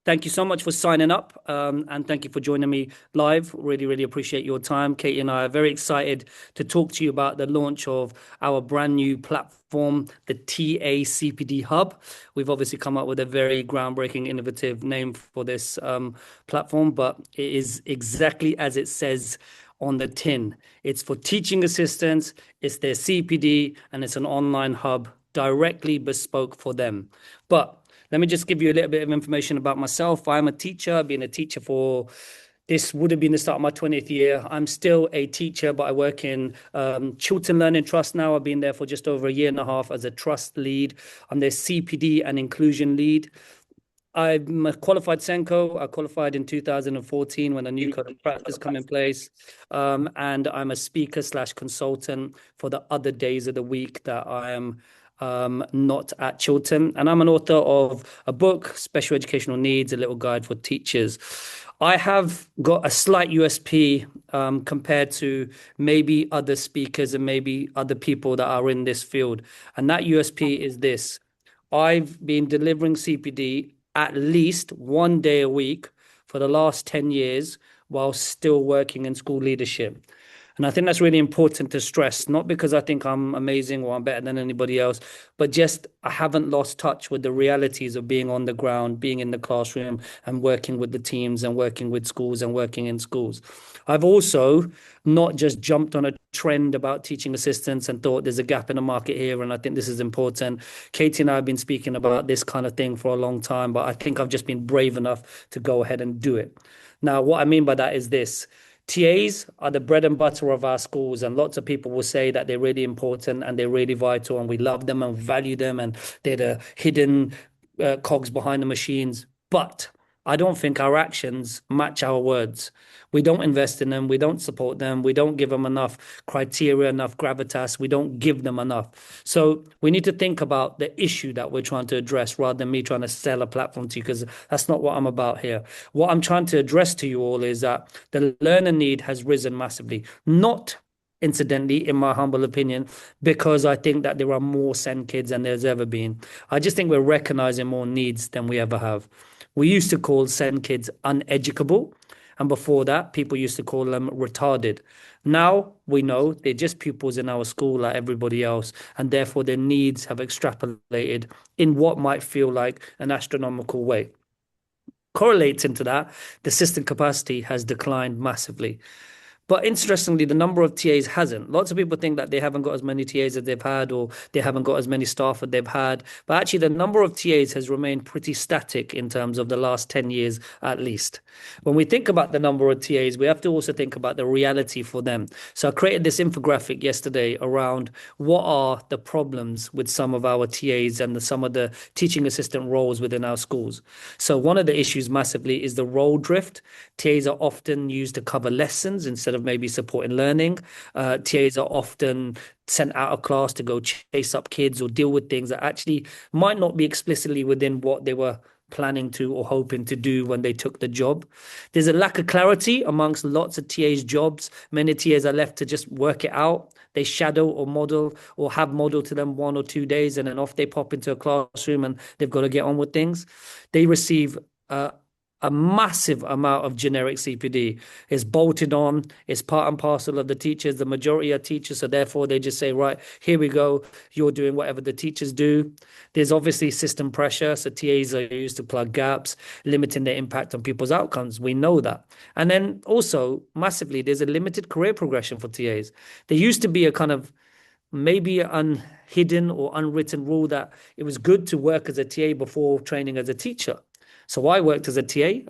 Thank you so much for signing up, and thank you for joining me live. Really, really appreciate your time. Katie and I are very excited to talk to you about the launch of our brand new platform, the TA CPD Hub. We've obviously come up with a very groundbreaking, innovative name for this platform, but it is exactly as it says on the tin. It's for teaching assistants, it's their CPD, and it's an online hub directly bespoke for them. But let me just give you a little bit of information about myself. I'm a teacher. I've been a teacher for, this would have been the start of my 20th year. I'm still a teacher, but I work in Chiltern Learning Trust now. I've been there for just over a year and a half as a trust lead. I'm their CPD and inclusion lead. I'm a qualified Senko. I qualified in 2014 when a new code of practice come in place. And I'm a speaker slash consultant for the other days of the week that I am not at Chiltern. And I'm an author of a book, Special Educational Needs, a little guide for teachers. I have got a slight USP compared to maybe other speakers and maybe other people that are in this field. And that USP is this. I've been delivering CPD at least one day a week for the last 10 years while still working in school leadership. And I think that's really important to stress, not because I think I'm amazing or I'm better than anybody else, but just I haven't lost touch with the realities of being on the ground, being in the classroom and working with the teams and working with schools and working in schools. I've also not just jumped on a trend about teaching assistants and thought there's a gap in the market here, and I think this is important. Katie and I have been speaking about this kind of thing for a long time, but I think I've just been brave enough to go ahead and do it. Now, what I mean by that is this. TAs are the bread and butter of our schools, and lots of people will say that they're really important and they're really vital and we love them and value them and they're the hidden cogs behind the machines. But I don't think our actions match our words. We don't invest in them. We don't support them. We don't give them enough criteria, enough gravitas. We don't give them enough. So we need to think about the issue that we're trying to address rather than me trying to sell a platform to you, because that's not what I'm about here. What I'm trying to address to you all is that the learner need has risen massively, not incidentally, in my humble opinion, because I think that there are more SEND kids than there's ever been. I just think we're recognizing more needs than we ever have. We used to call SEND kids uneducable, and before that, people used to call them retarded. Now we know they're just pupils in our school like everybody else, and therefore their needs have extrapolated in what might feel like an astronomical way. Correlates into that, the system capacity has declined massively. But interestingly, the number of TAs hasn't. Lots of people think that they haven't got as many TAs as they've had, or they haven't got as many staff as they've had. But actually, the number of TAs has remained pretty static in terms of the last 10 years at least. When we think about the number of TAs, we have to also think about the reality for them. So I created this infographic yesterday around what are the problems with some of our TAs and some of the teaching assistant roles within our schools. So one of the issues massively is the role drift. TAs are often used to cover lessons instead of maybe supporting learning. TAs are often sent out of class to go chase up kids or deal with things that actually might not be explicitly within what they were planning to or hoping to do when they took the job. There's a lack of clarity amongst lots of TAs' jobs. Many TAs are left to just work it out. They shadow or model or have modeled to them 1 or 2 days, and then off they pop into a classroom and they've got to get on with things. They receive a massive amount of generic CPD. Is bolted on, it's part and parcel of the teachers. The majority are teachers, so therefore they just say, right, here we go, you're doing whatever the teachers do. There's obviously system pressure, so TAs are used to plug gaps, limiting their impact on people's outcomes. We know that. And then also, massively, there's a limited career progression for TAs. There used to be a kind of maybe an hidden or unwritten rule that it was good to work as a TA before training as a teacher. So I worked as a TA.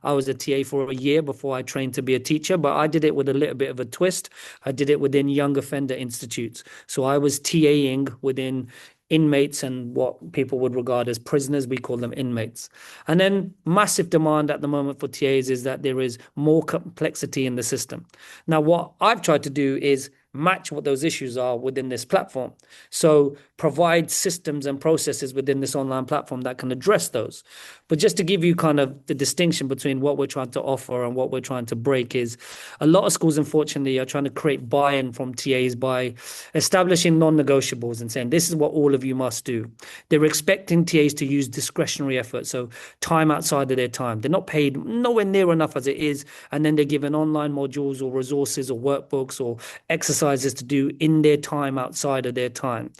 I was a TA for a year before I trained to be a teacher, but I did it with a little bit of a twist. I did it within young offender institutes. So I was TAing within inmates and what people would regard as prisoners. We call them inmates. And then massive demand at the moment for TAs is that there is more complexity in the system. Now, what I've tried to do is match what those issues are within this platform. So provide systems and processes within this online platform that can address those. But just to give you kind of the distinction between what we're trying to offer and what we're trying to break is a lot of schools, unfortunately, are trying to create buy-in from TAs by establishing non-negotiables and saying, this is what all of you must do. They're expecting TAs to use discretionary effort, so time outside of their time. They're not paid nowhere near enough as it is, and then they're given online modules or resources or workbooks or exercises to do in their time outside of their time.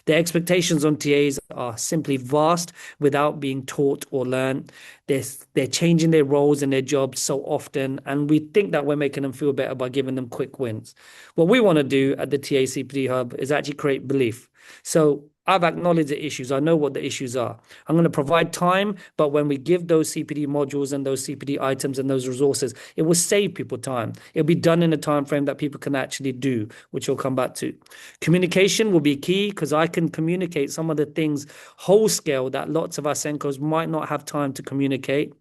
The expectations on TAs are simply vast without being taught or learned. They're changing their roles and their jobs so often, and we think that we're making them feel better by giving them quick wins. What we want to do at the TA CPD Hub is actually create belief. So I've acknowledged the issues. I know what the issues are. I'm going to provide time, but when we give those CPD modules and those CPD items and those resources, it will save people time. It'll be done in a time frame that people can actually do, which we'll come back to. Communication will be key because I can communicate some of the things whole scale that lots of our Senkos might not have time to communicate.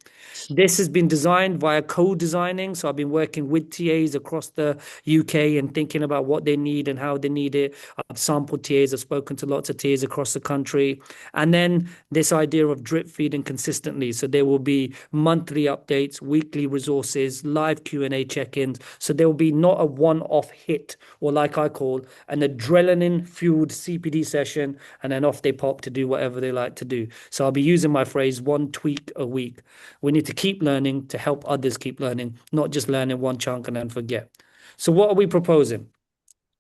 This has been designed via co-designing. So I've been working with TAs across the UK and thinking about what they need and how they need it. I've sampled TAs, I've spoken to lots of TAs across the country. And then this idea of drip feeding consistently. So there will be monthly updates, weekly resources, live Q&A check-ins. So there will be not a one-off hit, or like I call an adrenaline-fueled CPD session, and then off they pop to do whatever they like to do. So I'll be using my phrase, one tweak a week. We need to keep learning to help others keep learning, not just learning one chunk and then forget. So what are we proposing?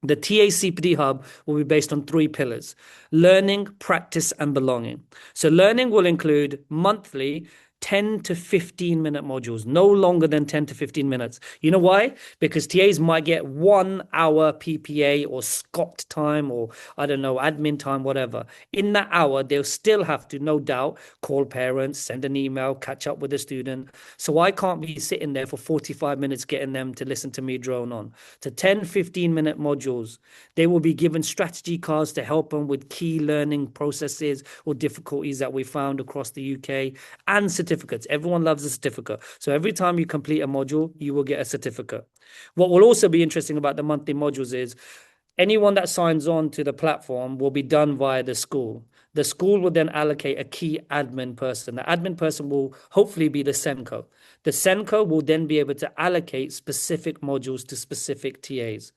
The TA CPD Hub will be based on 3 pillars: learning, practice, and belonging. So learning will include monthly 10 to 15 minute modules, no longer than 10 to 15 minutes. You know why? Because TAs might get 1 hour PPA or Scott time or I don't know, admin time, whatever. In that hour, they'll still have to, no doubt, call parents, send an email, catch up with a student. So I can't be sitting there for 45 minutes getting them to listen to me drone on. To 10, 15-minute modules, they will be given strategy cards to help them with key learning processes or difficulties that we found across the UK, and certificates. Everyone loves a certificate. So every time you complete a module, you will get a certificate. What will also be interesting about the monthly modules is anyone that signs on to the platform will be done via the school. The school will then allocate a key admin person. The admin person will hopefully be the Senko. The Senko will then be able to allocate specific modules to specific TAs.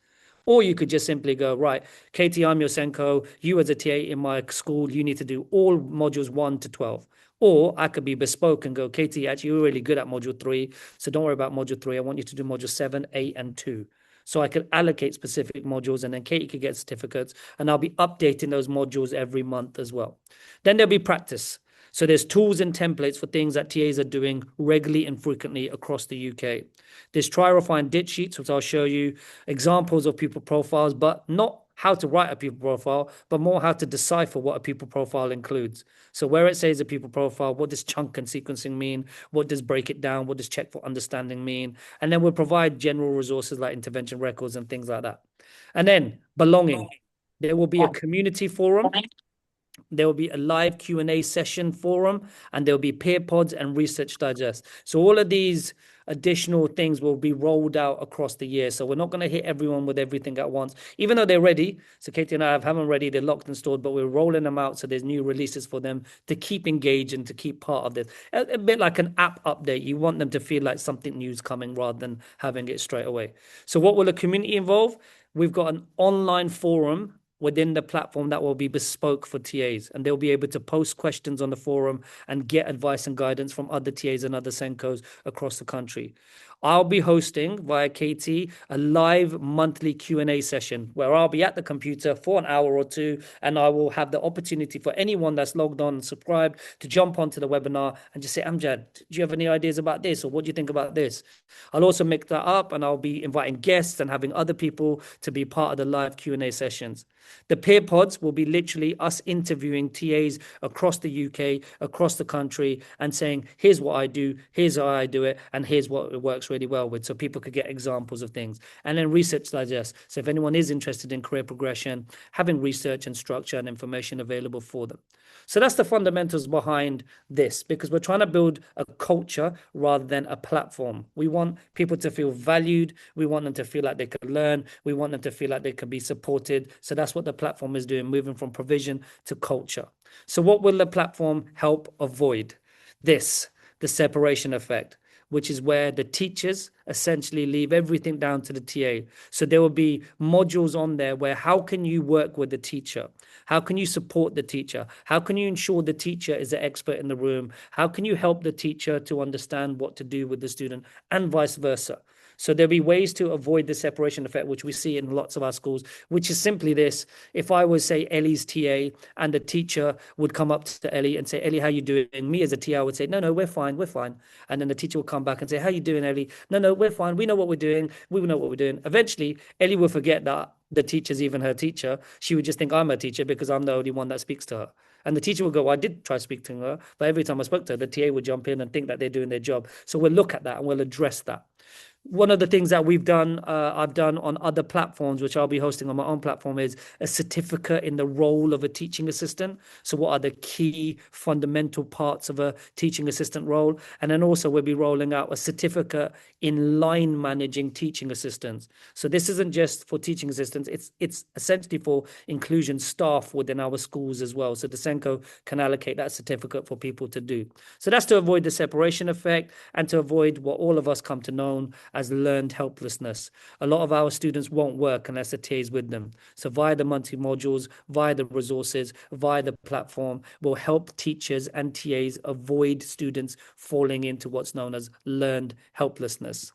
Or you could just simply go, right, Katie, I'm your Senko. You as a TA in my school, you need to do all modules 1 to 12. Or I could be bespoke and go, Katie, actually, you're really good at module 3. So don't worry about module 3. I want you to do module 7, 8, and 2. So I could allocate specific modules, and then Katie could get certificates, and I'll be updating those modules every month as well. Then there'll be practice. So there's tools and templates for things that TAs are doing regularly and frequently across the UK. There's try, refine, ditch sheets, which I'll show you examples of people profiles, but not how to write a people profile, but more how to decipher what a people profile includes. So where it says a people profile, what does chunk and sequencing mean? What does break it down? What does check for understanding mean? And then we'll provide general resources like intervention records and things like that. And then belonging. There will be a community forum. There will be a live Q&A session forum, and there will be peer pods and research digest. So all of these additional things will be rolled out across the year. So we're not going to hit everyone with everything at once, even though they're ready. So Katie and I have them ready, they're locked and stored, but we're rolling them out. So there's new releases for them to keep engaged and to keep part of this. A bit like an app update. You want them to feel like something new is coming rather than having it straight away. So what will the community involve? We've got an online forum within the platform that will be bespoke for TAs, and they'll be able to post questions on the forum and get advice and guidance from other TAs and other Senkos across the country. I'll be hosting via KT a live monthly Q&A session where I'll be at the computer for an hour or two, and I will have the opportunity for anyone that's logged on and subscribed to jump onto the webinar and just say, Amjad, do you have any ideas about this, or what do you think about this? I'll also make that up, and I'll be inviting guests and having other people to be part of the live Q&A sessions. The peer pods will be literally us interviewing TAs across the UK, across the country, and saying, here's what I do, here's how I do it, and here's what works works really well with, so people could get examples of things. And then Research Digest. So if anyone is interested in career progression, having research and structure and information available for them. So that's the fundamentals behind this, because we're trying to build a culture rather than a platform. We want people to feel valued. We want them to feel like they can learn. We want them to feel like they can be supported. So that's what the platform is doing, moving from provision to culture. So what will the platform help avoid? This, the separation effect, which is where the teachers essentially leave everything down to the TA. So there will be modules on there where how can you work with the teacher? How can you support the teacher? How can you ensure the teacher is the expert in the room? How can you help the teacher to understand what to do with the student, and vice versa? So there'll be ways to avoid the separation effect, which we see in lots of our schools, which is simply this. If I was, say, Ellie's TA, and the teacher would come up to Ellie and say, Ellie, how you doing? Me as a TA would say, no, we're fine, we're fine. And then the teacher will come back and say, how you doing, Ellie? No, we're fine. We know what we're doing. We know what we're doing. Eventually, Ellie will forget that the teacher's even her teacher. She would just think I'm her teacher because I'm the only one that speaks to her. And the teacher will go, well, I did try speaking to her, but every time I spoke to her, the TA would jump in and think that they're doing their job. So we'll look at that and we'll address that. One of the things that I've done on other platforms, which I'll be hosting on my own platform, is a certificate in the role of a teaching assistant. So what are the key fundamental parts of a teaching assistant role? And then also we'll be rolling out a certificate in line managing teaching assistants. So this isn't just for teaching assistants, it's essentially for inclusion staff within our schools as well. So the Senko can allocate that certificate for people to do. So that's to avoid the separation effect and to avoid what all of us come to know as learned helplessness. A lot of our students won't work unless the TA is with them. So via the monthly modules, via the resources, via the platform, will help teachers and TAs avoid students falling into what's known as learned helplessness.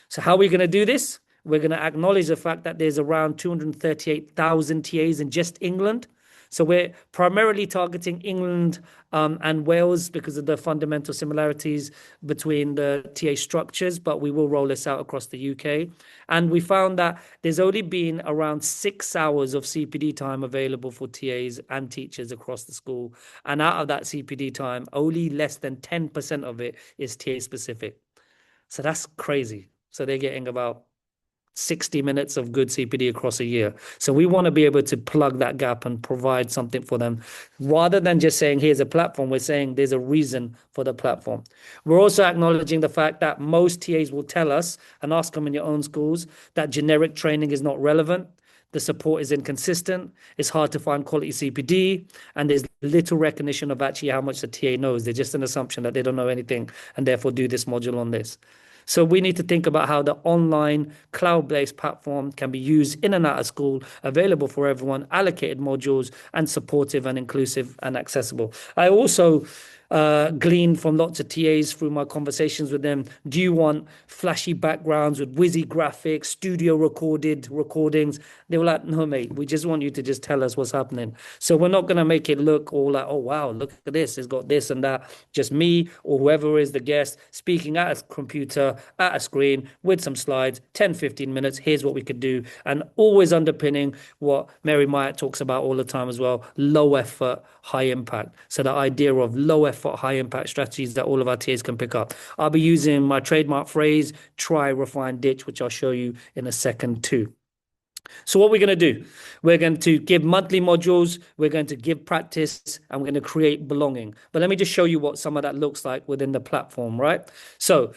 So how are we going to do this? We're going to acknowledge the fact that there's around 238,000 TAs in just England. So we're primarily targeting England and Wales because of the fundamental similarities between the TA structures, but we will roll this out across the UK. And we found that there's only been around 6 hours of CPD time available for TAs and teachers across the school. And out of that CPD time, only less than 10% of it is TA specific. So that's crazy. So they're getting about 60 minutes of good CPD across a year. So we want to be able to plug that gap and provide something for them. Rather than just saying, here's a platform, we're saying there's a reason for the platform. We're also acknowledging the fact that most TAs will tell us, and ask them in your own schools, that generic training is not relevant. The support is inconsistent. It's hard to find quality CPD, and there's little recognition of actually how much the TA knows. There's just an assumption that they don't know anything and therefore do this module on this. So we need to think about how the online cloud-based platform can be used in and out of school, available for everyone, allocated modules, and supportive and inclusive and accessible. I also gleaned from lots of TAs through my conversations with them, do you want flashy backgrounds with whizzy graphics, studio recordings? They were like, no, mate, we just want you to just tell us what's happening. So we're not going to make it look all like, oh, wow, look at this. It's got this and that. Just me or whoever is the guest speaking at a computer, at a screen with some slides, 10, 15 minutes. Here's what we could do. And always underpinning what Mary Myatt talks about all the time as well, low effort, high impact. So the idea of low effort, high impact strategies that all of our TAs can pick up. I'll be using my trademark phrase, try, refine, ditch, which I'll show you in a second too. So what we're going to do, we're going to give monthly modules, we're going to give practice, and we're going to create belonging. But let me just show you what some of that looks like within the platform, right? So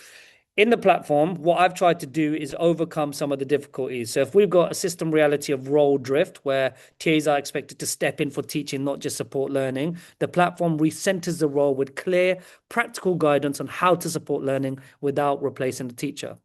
in the platform, what I've tried to do is overcome some of the difficulties. So if we've got a system reality of role drift, where TAs are expected to step in for teaching, not just support learning, the platform recenters the role with clear, practical guidance on how to support learning without replacing the teacher.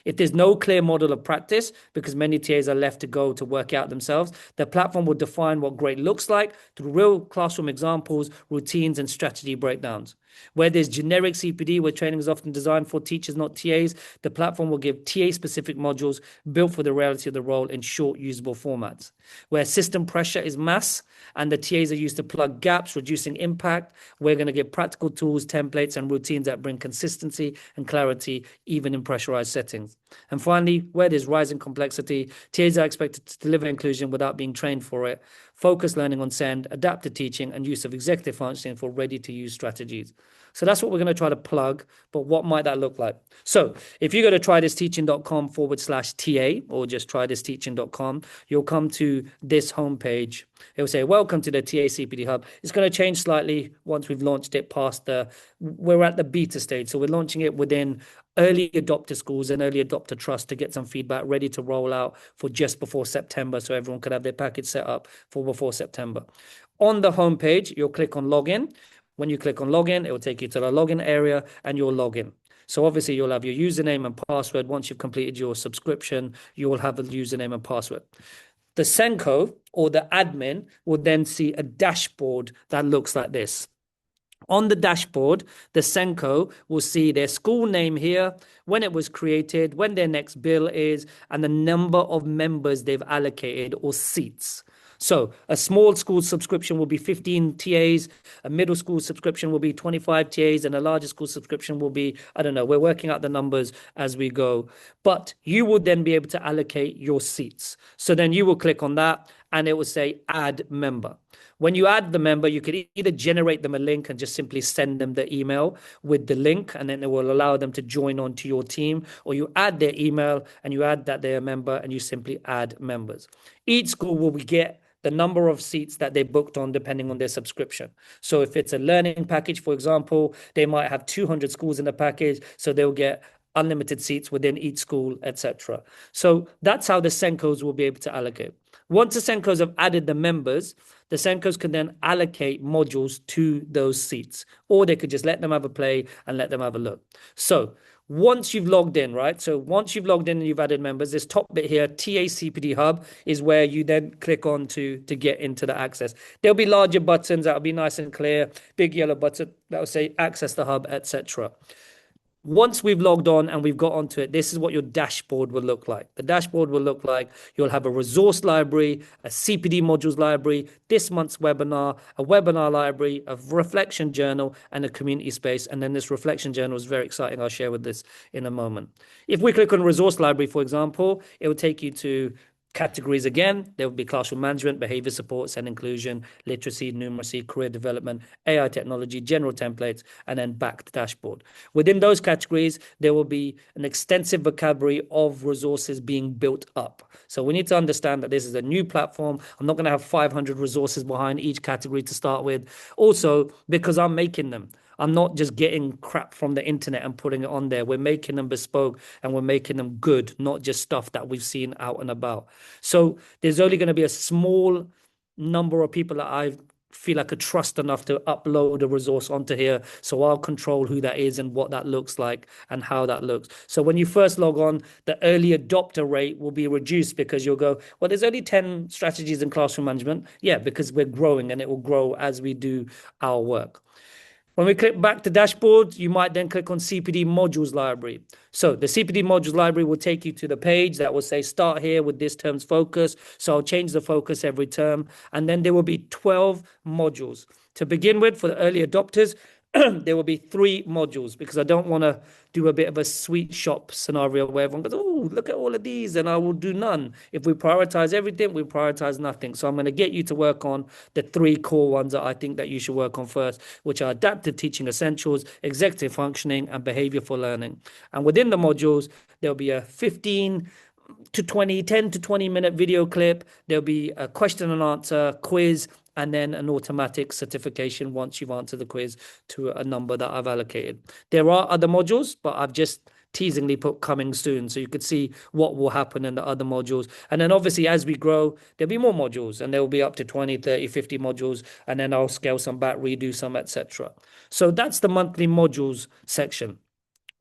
If there's no clear model of practice, because many TAs are left to go to work out themselves, the platform will define what great looks like through real classroom examples, routines, and strategy breakdowns. Where there's generic CPD, where training is often designed for teachers, not TAs, the platform will give TA-specific modules built for the reality of the role in short, usable formats. Where system pressure is mass and the TAs are used to plug gaps, reducing impact, we're going to give practical tools, templates, and routines that bring consistency and clarity, even in pressurized settings. And finally, where there's rising complexity, TAs are expected to deliver inclusion without being trained for it. Focus learning on SEND, adaptive teaching, and use of executive functioning for ready-to-use strategies. So that's what we're going to try to plug. But what might that look like? So if you go to trythisteaching.com/TA or just trythisteaching.com, you'll come to this homepage. It will say, welcome to the TA CPD Hub. It's going to change slightly once we've launched it we're at the beta stage. So we're launching it within early adopter schools and early adopter trusts to get some feedback ready to roll out for just before September. So everyone could have their package set up for before September. On the homepage, you'll click on login. When you click on login, it will take you to the login area and you'll log in. So obviously you'll have your username and password. Once you've completed your subscription, you will have a username and password. The Senko or the admin will then see a dashboard that looks like this. On the dashboard, the Senko will see their school name here, when it was created, when their next bill is, and the number of members they've allocated or seats. So a small school subscription will be 15 TAs, a middle school subscription will be 25 TAs, and a larger school subscription will be, I don't know, we're working out the numbers as we go. But you will then be able to allocate your seats. So then you will click on that and it will say add member. When you add the member, you could either generate them a link and just simply send them the email with the link, and then it will allow them to join onto your team, or you add their email and you add that they're a member and you simply add members. Each school will get the number of seats that they booked on depending on their subscription. So if it's a learning package, for example, they might have 200 schools in the package, so they'll get unlimited seats within each school, etc. So that's how the Senkos will be able to allocate. Once the Senkos have added the members, the Senkos can then allocate modules to those seats, or they could just let them have a play and let them have a look. So once you've logged in, right? So once you've logged in and you've added members, this top bit here, TA CPD Hub, is where you then click on to get into the access. There'll be larger buttons that will be nice and clear, big yellow button that will say access the hub, etc. Once we've logged on and we've got onto it, this is what your dashboard will look like. The dashboard will look like you'll have a resource library, a CPD modules library, this month's webinar, a webinar library, a reflection journal, and a community space. And then this reflection journal is very exciting. I'll share with this in a moment. If we click on resource library, for example, it will take you to categories again. There will be classroom management, behavior supports and inclusion, literacy, numeracy, career development, AI technology, general templates, and then back to dashboard. Within those categories, there will be an extensive vocabulary of resources being built up. So we need to understand that this is a new platform. I'm not going to have 500 resources behind each category to start with. Also, because I'm making them. I'm not just getting crap from the internet and putting it on there. We're making them bespoke and we're making them good, not just stuff that we've seen out and about. So there's only going to be a small number of people that I feel I could trust enough to upload a resource onto here. So I'll control who that is and what that looks like and how that looks. So when you first log on, the early adopter rate will be reduced because you'll go, well, there's only 10 strategies in classroom management. Yeah, because we're growing and it will grow as we do our work. When we click back to dashboard, you might then click on CPD modules library. So the CPD modules library will take you to the page that will say start here with this term's focus. So I'll change the focus every term. And then there will be 12 modules. To begin with, for the early adopters, there will be 3 modules because I don't want to do a bit of a sweet shop scenario where everyone goes, oh, look at all of these and I will do none. If we prioritize everything, we prioritize nothing. So I'm going to get you to work on the 3 core ones that I think that you should work on first, which are adaptive teaching essentials, executive functioning, and behavior for learning. And within the modules, there'll be a 10 to 20 minute video clip. There'll be a question and answer quiz, and then an automatic certification once you've answered the quiz to a number that I've allocated. There are other modules, but I've just teasingly put coming soon, so you could see what will happen in the other modules. And then obviously as we grow, there'll be more modules, and there will be up to 20, 30, 50 modules, and then I'll scale some back, redo some, etc. So that's the monthly modules section.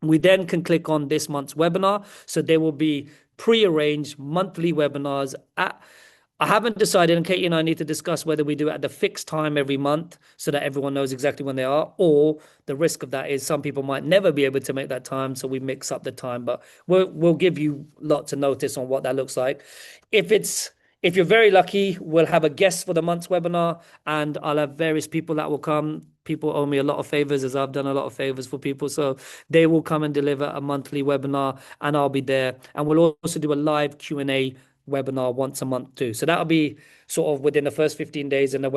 We then can click on this month's webinar. So there will be pre-arranged monthly webinars I haven't decided, and Katie and I need to discuss whether we do it at the fixed time every month so that everyone knows exactly when they are, or the risk of that is some people might never be able to make that time, so we mix up the time. But we'll give you lots of notice on what that looks like. If you're very lucky, we'll have a guest for the month's webinar, and I'll have various people that will come. People owe me a lot of favors, as I've done a lot of favors for people. So they will come and deliver a monthly webinar, and I'll be there. And we'll also do a live Q&A webinar once a month too. So that'll be sort of within the first 15 days, and the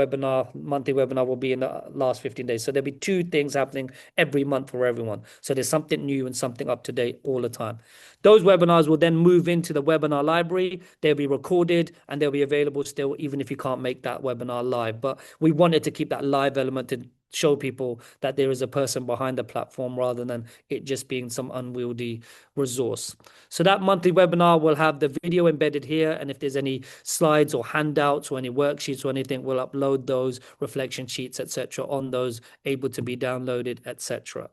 monthly webinar will be in the last 15 days. So there'll be two things happening every month for everyone. So there's something new and something up to date all the time. Those webinars will then move into the webinar library. They'll be recorded and they'll be available still, even if you can't make that webinar live. But we wanted to keep that live element to show people that there is a person behind the platform rather than it just being some unwieldy resource. So that monthly webinar will have the video embedded here, and if there's any slides or handouts or any worksheets or anything, we'll upload those reflection sheets, etc., on those, able to be downloaded, etc.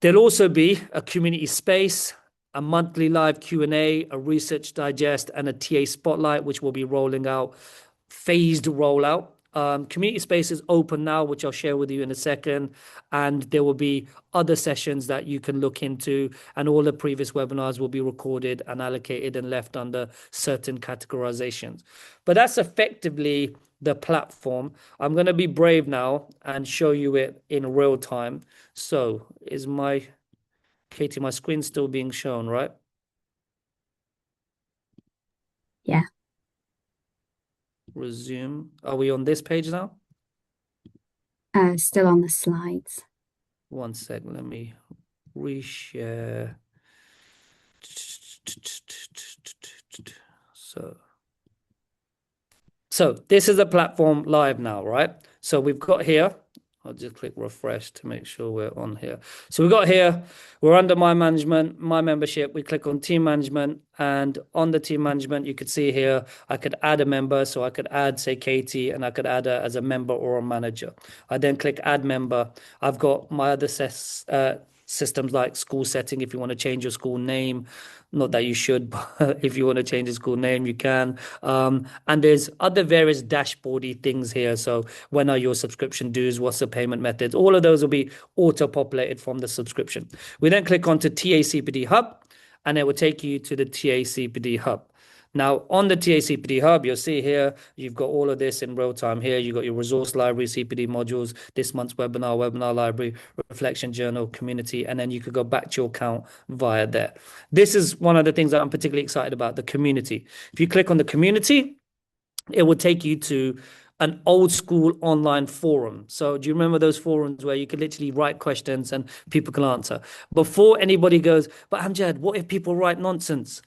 There'll also be a community space, a monthly live Q&A, a research digest, and a TA spotlight, which will be rolling out, phased rollout. Community space is open now, which I'll share with you in a second, and there will be other sessions that you can look into, and all the previous webinars will be recorded and allocated and left under certain categorizations. But that's effectively the platform. I'm going to be brave now and show you it in real time. So is my, Katie, my screen still being shown, right? Yeah. Resume. Are we on this page now? Still on the slides. One sec, let me reshare. So this is a platform live now, right? So we've got here, I'll just click refresh to make sure we're on here. So we've got here, we're under my management, my membership. We click on team management, and on the team management, you could see here, I could add a member. So I could add, say, Katie, and I could add her as a member or a manager. I then click add member. I've got my other systems like school setting. If you want to change your school name, not that you should, but if you want to change the school name, you can. And there's other various dashboardy things here. So when are your subscription dues? What's the payment methods? All of those will be auto-populated from the subscription. We then click onto TACPD Hub, and it will take you to the TACPD Hub. Now, on the TACPD Hub, you'll see here, you've got all of this in real time here. You've got your resource library, CPD modules, this month's webinar library, reflection journal, community, and then you could go back to your account via there. This is one of the things that I'm particularly excited about, the community. If you click on the community, it will take you to an old school online forum. So do you remember those forums where you could literally write questions and people can answer? Before anybody goes, but Amjad, what if people write nonsense?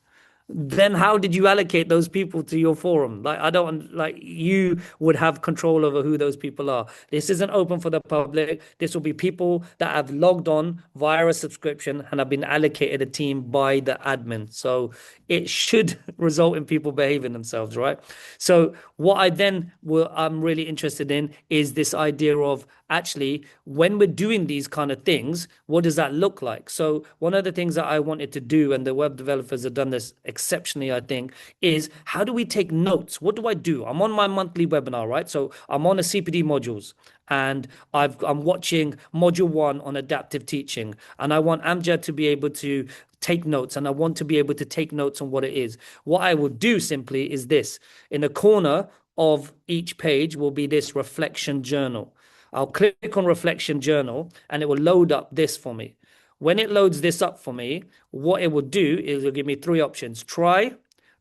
Then how did you allocate those people to your forum? Like, I don't, like, you would have control over who those people are. This isn't open for the public. This will be people that have logged on via a subscription and have been allocated a team by the admin. So it should result in people behaving themselves, right? So what I'm really interested in is this idea of, actually, when we're doing these kind of things, what does that look like? So one of the things that I wanted to do, and the web developers have done this exceptionally, I think, is how do we take notes? What do I do? I'm on my monthly webinar, right? So I'm on a CPD modules, and I'm watching module 1 on adaptive teaching, and I want Amjad to be able to take notes, and I want to be able to take notes on what it is. What I will do simply is this. In the corner of each page will be this reflection journal. I'll click on reflection journal and it will load up this for me. When it loads this up for me, what it will do is it'll give me 3 options: try,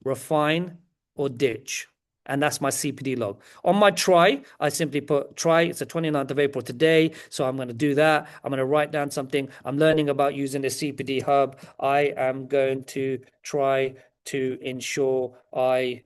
refine, or ditch. And that's my CPD log. On my try, I simply put try. It's the 29th of April today. So I'm going to do that. I'm going to write down something. I'm learning about using the CPD hub. I am going to try to ensure and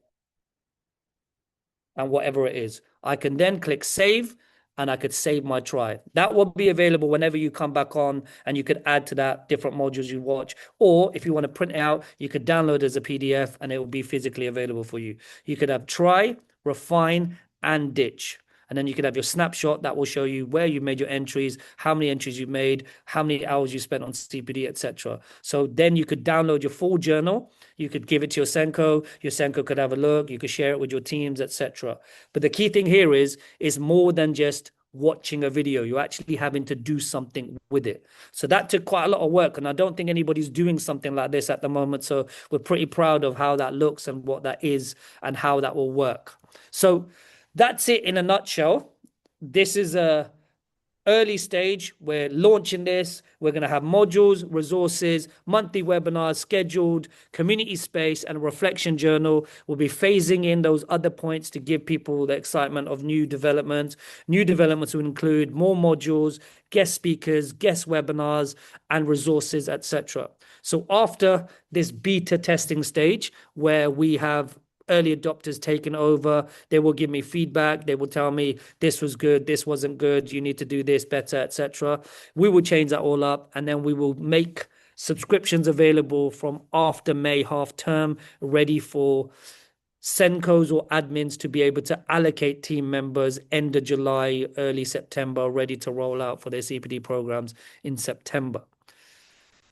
whatever it is. I can then click save, and I could save my try. That will be available whenever you come back on, and you could add to that different modules you watch. Or if you want to print it out, you could download it as a PDF and it will be physically available for you. You could have try, refine, and ditch. And then you could have your snapshot that will show you where you made your entries, how many entries you made, how many hours you spent on CPD, etc. So then you could download your full journal. You could give it to your Senko. Your Senko could have a look. You could share it with your teams, etc. But the key thing here is more than just watching a video. You're actually having to do something with it. So that took quite a lot of work, and I don't think anybody's doing something like this at the moment. So we're pretty proud of how that looks and what that is and how that will work. So that's it in a nutshell. This is a early stage. We're launching this. We're going to have modules, resources, monthly webinars scheduled, community space, and a reflection journal. We'll be phasing in those other points to give people the excitement of new developments. New developments will include more modules, guest speakers, guest webinars, and resources, etc. So after this beta testing stage, where we have early adopters taken over, they will give me feedback. They will tell me this was good, this wasn't good, you need to do this better, etc. We will change that all up, and then we will make subscriptions available from after May half term, ready for Senkos or admins to be able to allocate team members end of July, early September, ready to roll out for their CPD programs in September.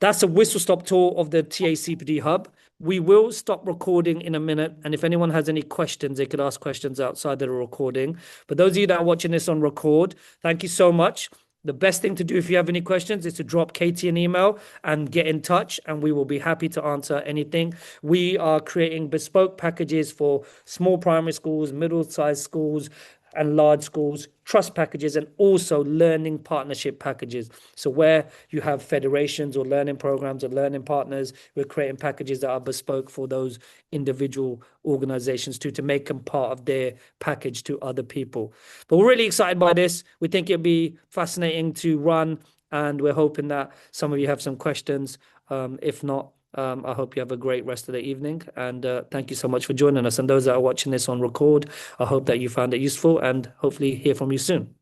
That's a whistle stop tour of the TA CPD Hub. We will stop recording in a minute, and if anyone has any questions, they could ask questions outside of the recording. But those of you that are watching this on record, thank you so much. The best thing to do if you have any questions is to drop Katie an email and get in touch, and we will be happy to answer anything. We are creating bespoke packages for small primary schools, middle-sized schools, and large schools, trust packages, and also learning partnership packages. So where you have federations or learning programs or learning partners, we're creating packages that are bespoke for those individual organizations to make them part of their package to other people. But we're really excited by this. We think it'll be fascinating to run, and we're hoping that some of you have some questions. If not, I hope you have a great rest of the evening, and thank you so much for joining us. And those that are watching this on record, I hope that you found it useful, and hopefully hear from you soon.